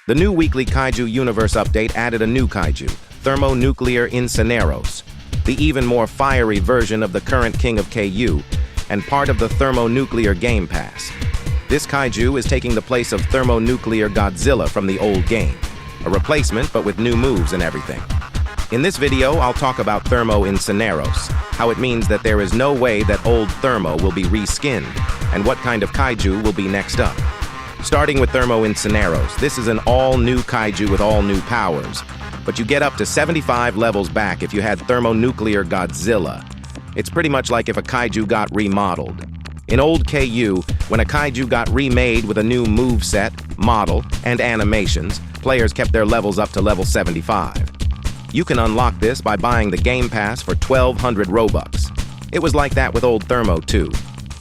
The new weekly Kaiju Universe update added a new kaiju, Thermonuclear Incineros, the even more fiery version of the current king of KU, and part of the Thermonuclear Game Pass. This kaiju is taking the place of Thermonuclear Godzilla from the old game, a replacement but with new moves and everything. In this video, I'll talk about Thermo Incineros, how it means that there is no way that old Thermo will be reskinned, and what kind of kaiju will be next up. Starting with Thermo Incineros, this is an all-new kaiju with all new powers, but you get up to 75 levels back if you had Thermonuclear Godzilla. It's pretty much like if a kaiju got remodeled. In old KU, when a kaiju got remade with a new moveset, model, and animations, players kept their levels up to level 75. You can unlock this by buying the Game Pass for 1,200 Robux. It was like that with old Thermo too.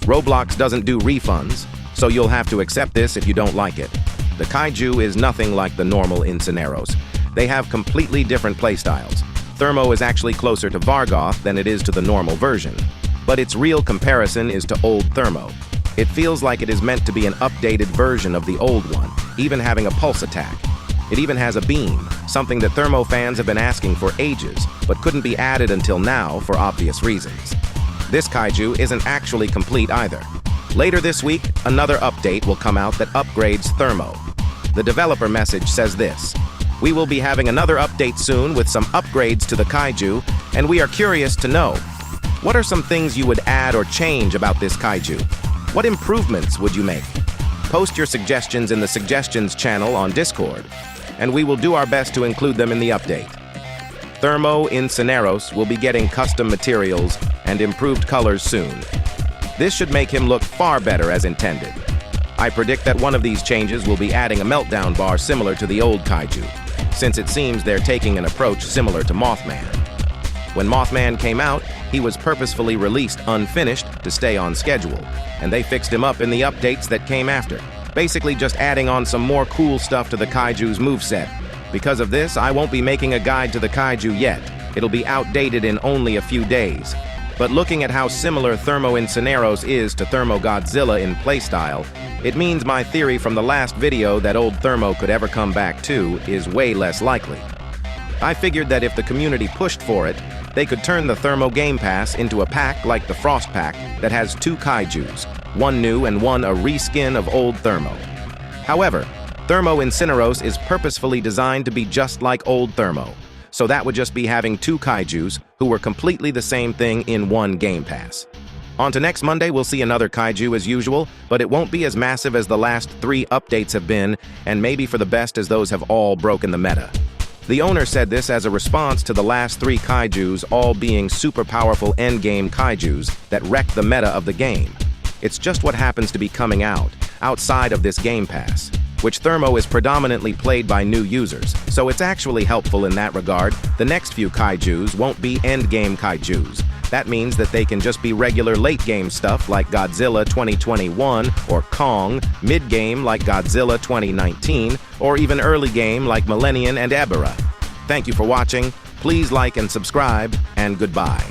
Roblox doesn't do refunds, so you'll have to accept this if you don't like it. The kaiju is nothing like the normal Incineros. They have completely different playstyles. Thermo is actually closer to Vargoth than it is to the normal version, but its real comparison is to old Thermo. It feels like it is meant to be an updated version of the old one, even having a pulse attack. It even has a beam, something that Thermo fans have been asking for ages, but couldn't be added until now for obvious reasons. This kaiju isn't actually complete either. Later this week, another update will come out that upgrades Thermo. The developer message says this: "We will be having another update soon with some upgrades to the kaiju, and we are curious to know, what are some things you would add or change about this kaiju? What improvements would you make? Post your suggestions in the suggestions channel on Discord, and we will do our best to include them in the update." Thermo Incineros will be getting custom materials and improved colors soon. This should make him look far better as intended. I predict that one of these changes will be adding a meltdown bar similar to the old kaiju, since it seems they're taking an approach similar to Mothman. When Mothman came out, he was purposefully released unfinished to stay on schedule, and they fixed him up in the updates that came after, basically just adding on some more cool stuff to the kaiju's moveset. Because of this, I won't be making a guide to the kaiju yet. It'll be outdated in only a few days. But looking at how similar Thermo Incineros is to Thermo Godzilla in playstyle, it means my theory from the last video that old Thermo could ever come back too is way less likely. I figured that if the community pushed for it, they could turn the Thermo Game Pass into a pack like the Frost Pack that has two kaijus, one new and one a reskin of old Thermo. However, Thermo Incineros is purposefully designed to be just like old Thermo, so that would just be having two kaijus who were completely the same thing in one Game Pass. On to next Monday, we'll see another kaiju as usual, but it won't be as massive as the last 3 updates have been, and maybe for the best as those have all broken the meta. The owner said this as a response to the last 3 kaijus all being super powerful endgame kaijus that wrecked the meta of the game. It's just what happens to be coming out, outside of this Game Pass, which Thermo is predominantly played by new users, so it's actually helpful in that regard. The next few kaijus won't be endgame kaijus. That means that they can just be regular late-game stuff like Godzilla 2021 or Kong, mid-game like Godzilla 2019, or even early game like Millennium and Ebera. Thank you for watching. Please like and subscribe, and goodbye.